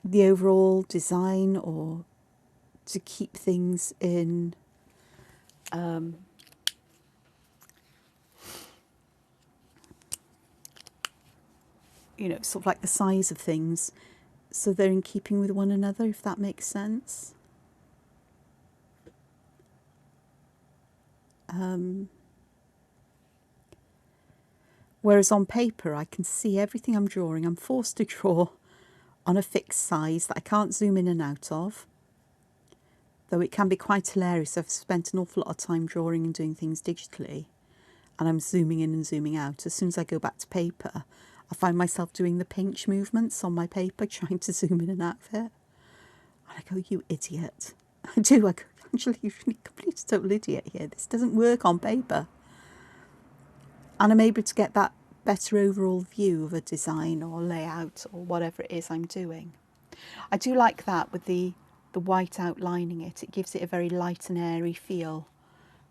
the overall design or to keep things in you know, sort of like the size of things, so they're in keeping with one another, if that makes sense. Whereas on paper I can see everything I'm drawing. I'm forced to draw on a fixed size that I can't zoom in and out of, though it can be quite hilarious. I've spent an awful lot of time drawing and doing things digitally, and I'm zooming in and zooming out. As soon as I go back to paper, I find myself doing the pinch movements on my paper, trying to zoom in and out of it. And I go, you idiot. I do. I go, Angela, you're a complete total idiot here. This doesn't work on paper. And I'm able to get that better overall view of a design or layout or whatever it is I'm doing. I do like that with the white outlining it. It gives it a very light and airy feel,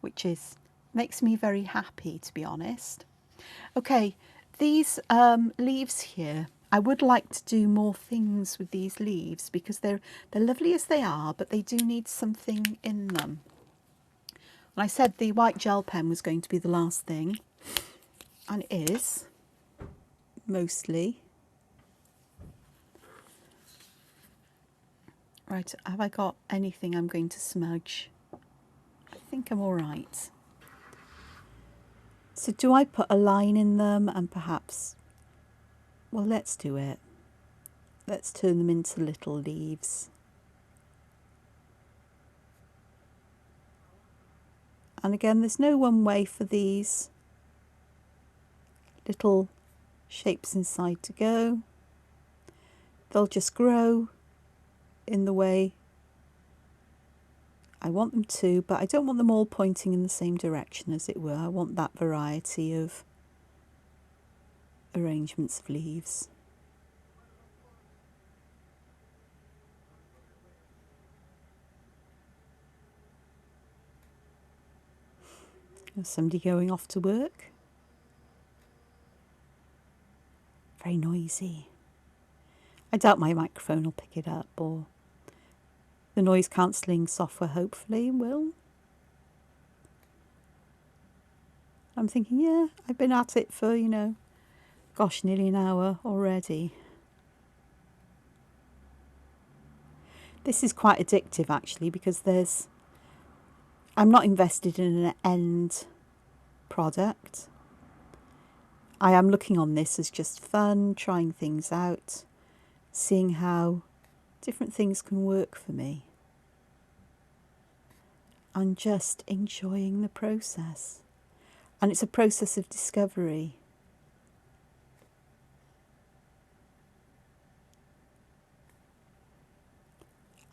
which makes me very happy, to be honest. Okay, these leaves here, I would like to do more things with these leaves because they're lovely as they are, but they do need something in them. And I said the white gel pen was going to be the last thing, and it is, mostly. Right, have I got anything I'm going to smudge? I think I'm all right. So do I put a line in them and perhaps, well, let's do it. Let's turn them into little leaves. And again, there's no one way for these little shapes inside to go. They'll just grow in the way I want them to, but I don't want them all pointing in the same direction, as it were. I want that variety of arrangements of leaves. There's somebody going off to work. Very noisy. I doubt my microphone will pick it up, or the noise cancelling software hopefully will. I'm thinking, yeah, I've been at it for, you know, gosh, nearly an hour already. This is quite addictive actually, because I'm not invested in an end product. I am looking on this as just fun, trying things out, seeing how different things can work for me, and just enjoying the process. And it's a process of discovery.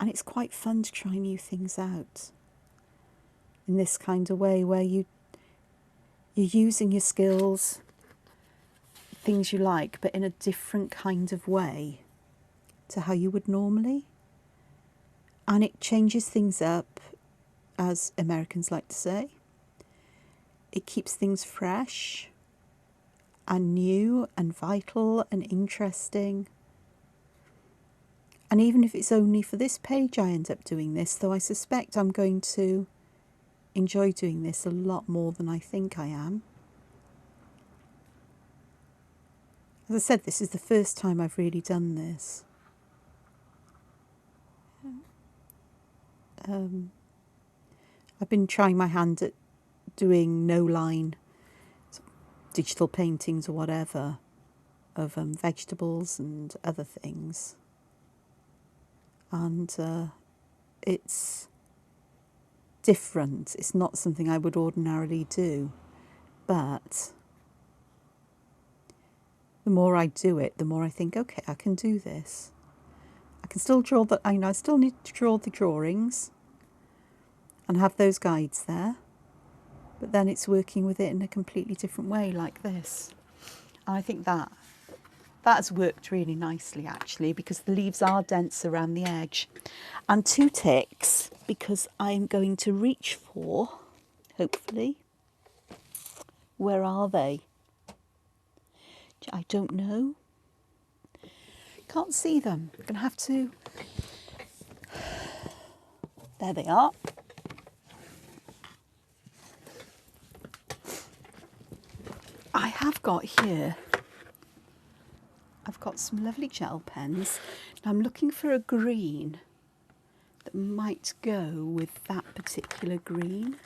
And it's quite fun to try new things out in this kind of way, where you're using your skills, things you like, but in a different kind of way to how you would normally. And it changes things up, as Americans like to say. It keeps things fresh and new and vital and interesting. And even if it's only for this page I end up doing this, though I suspect I'm going to enjoy doing this a lot more than I think I am. As I said, this is the first time I've really done this. I've been trying my hand at doing no-line digital paintings or whatever of vegetables and other things. And it's different. It's not something I would ordinarily do. But the more I do it, the more I think, okay, I can do this. I can still draw I still need to draw the drawings and have those guides there. But then it's working with it in a completely different way, like this. And I think that has worked really nicely, actually, because the leaves are dense around the edge. And 2 ticks, because I'm going to reach for, hopefully, where are they? I don't know. Can't see them. I'm going to have to... There they are. I have got here, I've got some lovely gel pens. Now I'm looking for a green that might go with that particular green.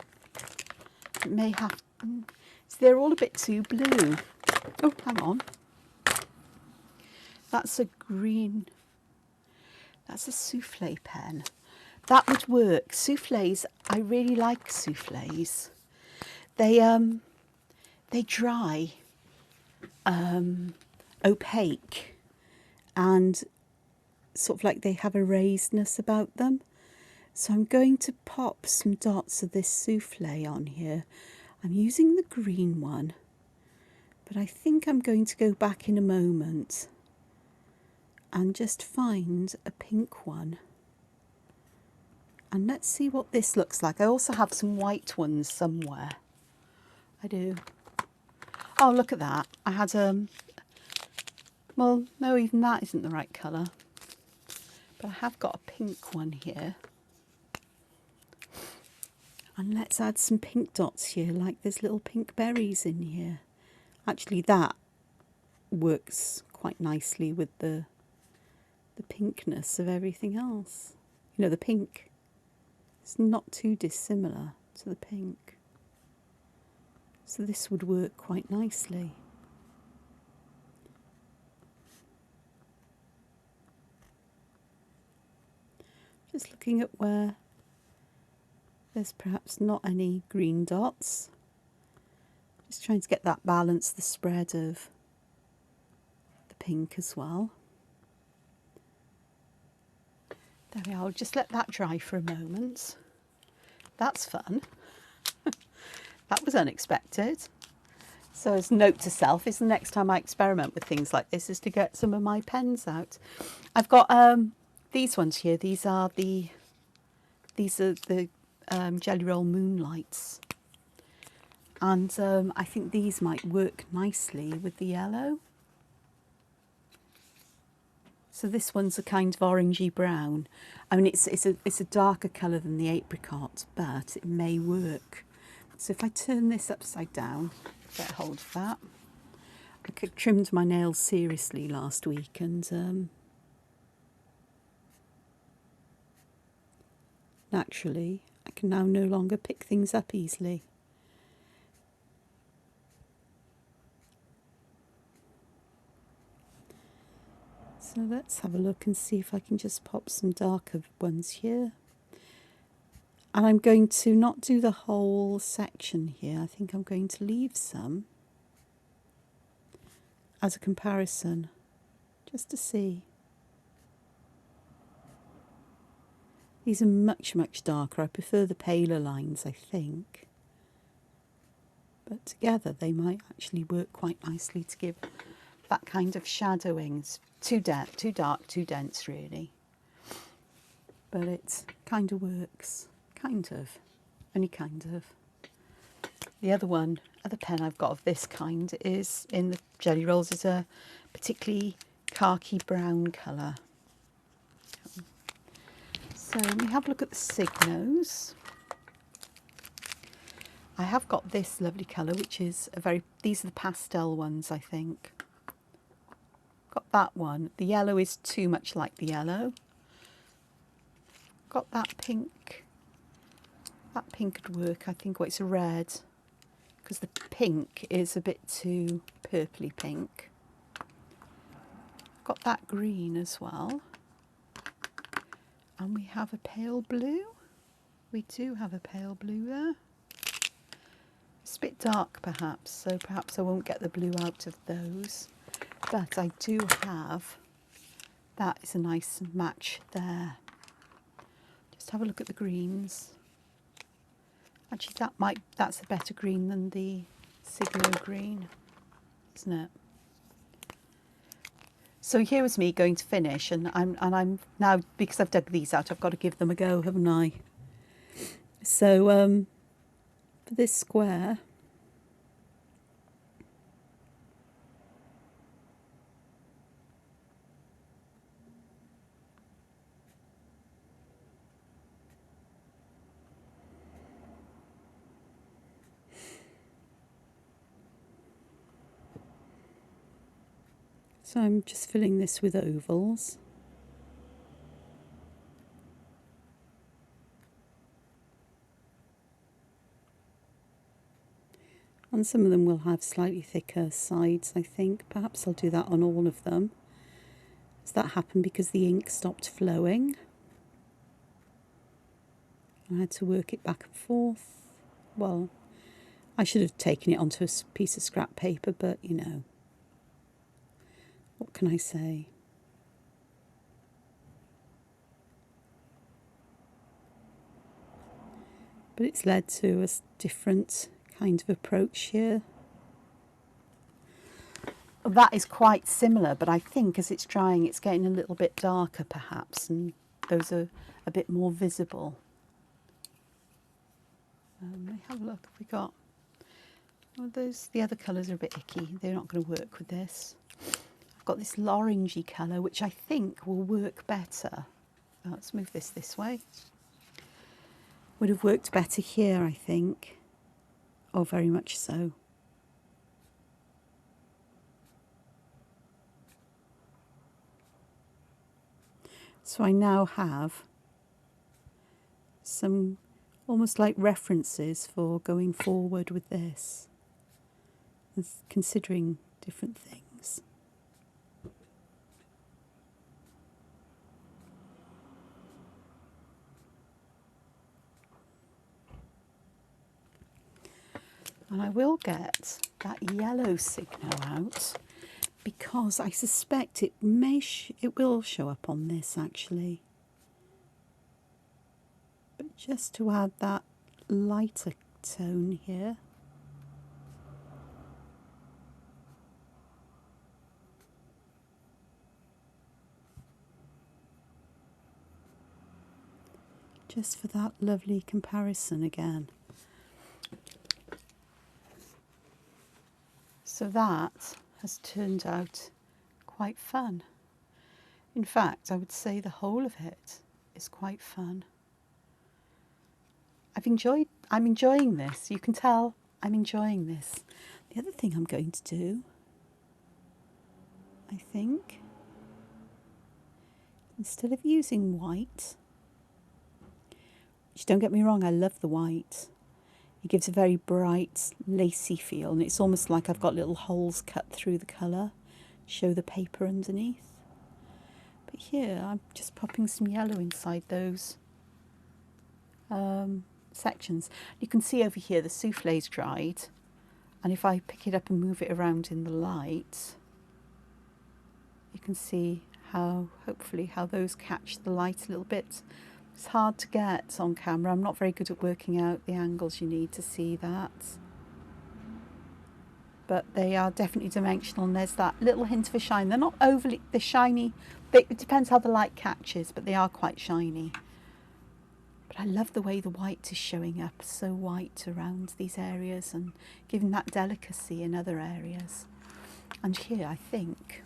It may have, so they're all a bit too blue. Oh, hang on. That's a green, that's a souffle pen. That would work. Souffles, I really like souffles. They dry opaque and sort of like they have a raisedness about them. So I'm going to pop some dots of this souffle on here. I'm using the green one, but I think I'm going to go back in a moment and just find a pink one. And let's see what this looks like. I also have some white ones somewhere. I do. Oh, look at that. I had well, no, even that isn't the right colour. But I have got a pink one here. And let's add some pink dots here, like there's little pink berries in here. Actually, that works quite nicely with the pinkness of everything else. You know, the pink. It's not too dissimilar to the pink. So this would work quite nicely. Just looking at where there's perhaps not any green dots. Just trying to get that balance, the spread of the pink as well. There we are. I'll just let that dry for a moment. That's fun. That was unexpected. So as a note to self is the next time I experiment with things like this is to get some of my pens out. I've got these ones here. These are the Jelly Roll Moonlights. And I think these might work nicely with the yellow. So this one's a kind of orangey brown. I mean, it's a darker colour than the apricot, but it may work. So if I turn this upside down, get hold of that. I trimmed my nails seriously last week, and naturally I can now no longer pick things up easily. So let's have a look and see if I can just pop some darker ones here. And I'm going to not do the whole section here. I think I'm going to leave some as a comparison, just to see. These are much, much darker. I prefer the paler lines, I think. But together they might actually work quite nicely to give that kind of shadowing. It's too dark, too dense really. But it kind of works. Kind of. Only kind of. The other pen I've got of this kind is in the Jelly Rolls, is a particularly khaki brown colour. So we have a look at the Signos. I have got this lovely colour, which is these are the pastel ones, I think. Got that one. The yellow is too much like the yellow. Got that pink. That pink could work, I think. Oh, it's a red, because the pink is a bit too purpley pink. Got that green as well. And we have a pale blue. We do have a pale blue there. It's a bit dark perhaps, so perhaps I won't get the blue out of those. But I do have, that is a nice match there. Just have a look at the greens. Actually that's a better green than the Signo green, isn't it? So here was me going to finish, and I'm now, because I've dug these out, I've got to give them a go, haven't I? So for this square, so I'm just filling this with ovals. And some of them will have slightly thicker sides, I think. Perhaps I'll do that on all of them. Does that happen because the ink stopped flowing? I had to work it back and forth. Well, I should have taken it onto a piece of scrap paper, but you know, what can I say? But it's led to a different kind of approach here. That is quite similar, but I think as it's drying it's getting a little bit darker perhaps, and those are a bit more visible. Let me have a look. Have we got, well, the other colours are a bit icky, they're not going to work with this. I've got this orangey colour which I think will work better. Let's move this way. Would have worked better here, I think. Oh, very much so. So I now have some almost like references for going forward with this, considering different things. And I will get that yellow Signo out, because I suspect it will show up on this actually. But just to add that lighter tone here. Just for that lovely comparison again. So that has turned out quite fun. In fact, I would say the whole of it is quite fun. I'm enjoying this. You can tell I'm enjoying this. The other thing I'm going to do, I think, instead of using white, which don't get me wrong, I love the white. It gives a very bright, lacy feel, and it's almost like I've got little holes cut through the colour, show the paper underneath. But here I'm just popping some yellow inside those sections. You can see over here the souffle's dried, and if I pick it up and move it around in the light, you can see how, hopefully, how those catch the light a little bit. It's hard to get on camera. I'm not very good at working out the angles you need to see that. But they are definitely dimensional, and there's that little hint of a shine. They're not overly, they're shiny. It depends how the light catches, but they are quite shiny. But I love the way the white is showing up, so white around these areas and giving that delicacy in other areas. And here, I think,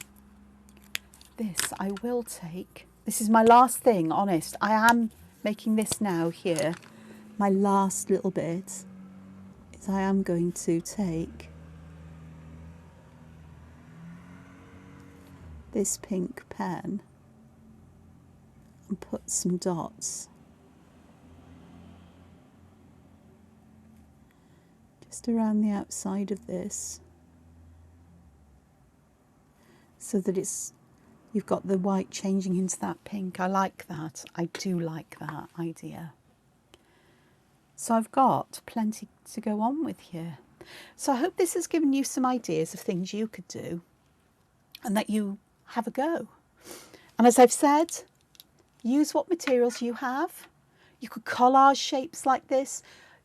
this I will take. This is my last thing, honest. I am making this now here. My last little bit is I am going to take this pink pen and put some dots just around the outside of this, so that it's, you've got the white changing into that pink. I like that. I do like that idea. So I've got plenty to go on with here. So I hope this has given you some ideas of things you could do and that you have a go. And as I've said, use what materials you have. You could collage shapes like this.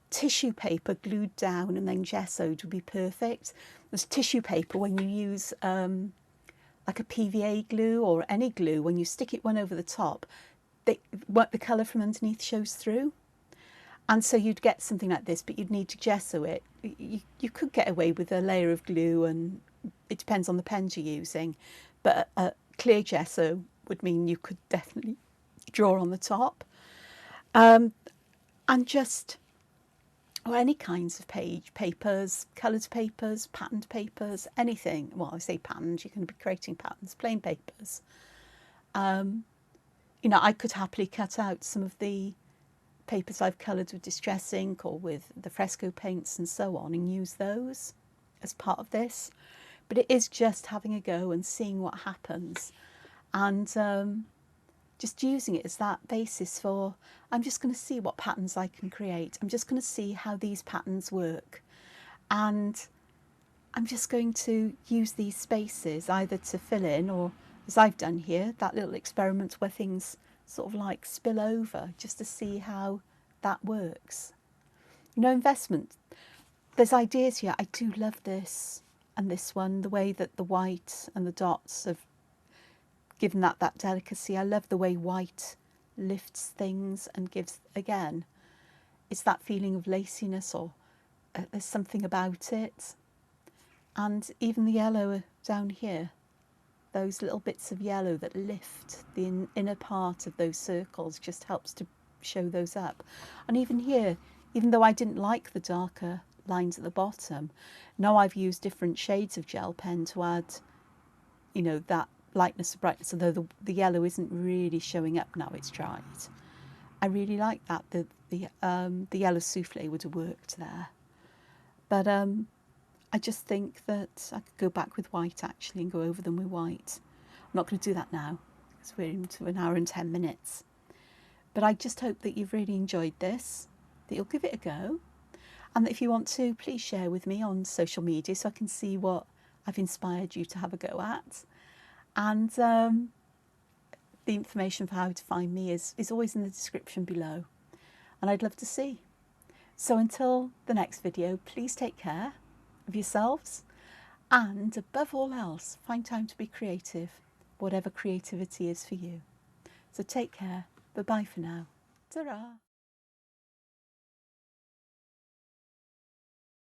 Tissue paper glued down and then gessoed would be perfect. There's tissue paper when you use like a PVA glue or any glue, when you stick it one over the top, the colour from underneath shows through. And so you'd get something like this, but you'd need to gesso it. You could get away with a layer of glue, and it depends on the pens you're using, but a clear gesso would mean you could definitely draw on the top. And just, or any kinds of papers, coloured papers, patterned papers, anything. Well, I say patterned, you can be creating patterns, plain papers. You know, I could happily cut out some of the papers I've coloured with distress ink or with the fresco paints and so on, and use those as part of this. But it is just having a go and seeing what happens, and just using it as that basis for, I'm just going to see what patterns I can create. I'm just going to see how these patterns work, and I'm just going to use these spaces either to fill in, or as I've done here, that little experiment where things sort of like spill over, just to see how that works. You know, investment, there's ideas here. I do love this and this one, the way that the white and the dots have given that delicacy. I love the way white lifts things and gives, again, it's that feeling of laciness, or there's something about it. And even the yellow down here, those little bits of yellow that lift the inner part of those circles, just helps to show those up. And even here, even though I didn't like the darker lines at the bottom, now I've used different shades of gel pen to add, you know, that lightness and brightness, although the yellow isn't really showing up now it's dried. I really like that. The yellow souffle would have worked there. But I just think that I could go back with white actually and go over them with white. I'm not going to do that now because we're into an hour and 10 minutes. But I just hope that you've really enjoyed this, that you'll give it a go, and that if you want to, please share with me on social media so I can see what I've inspired you to have a go at. And the information for how to find me is always in the description below, and I'd love to see. So until the next video, please take care of yourselves, and above all else, find time to be creative, whatever creativity is for you. So take care. Bye bye for now. Ta-ra.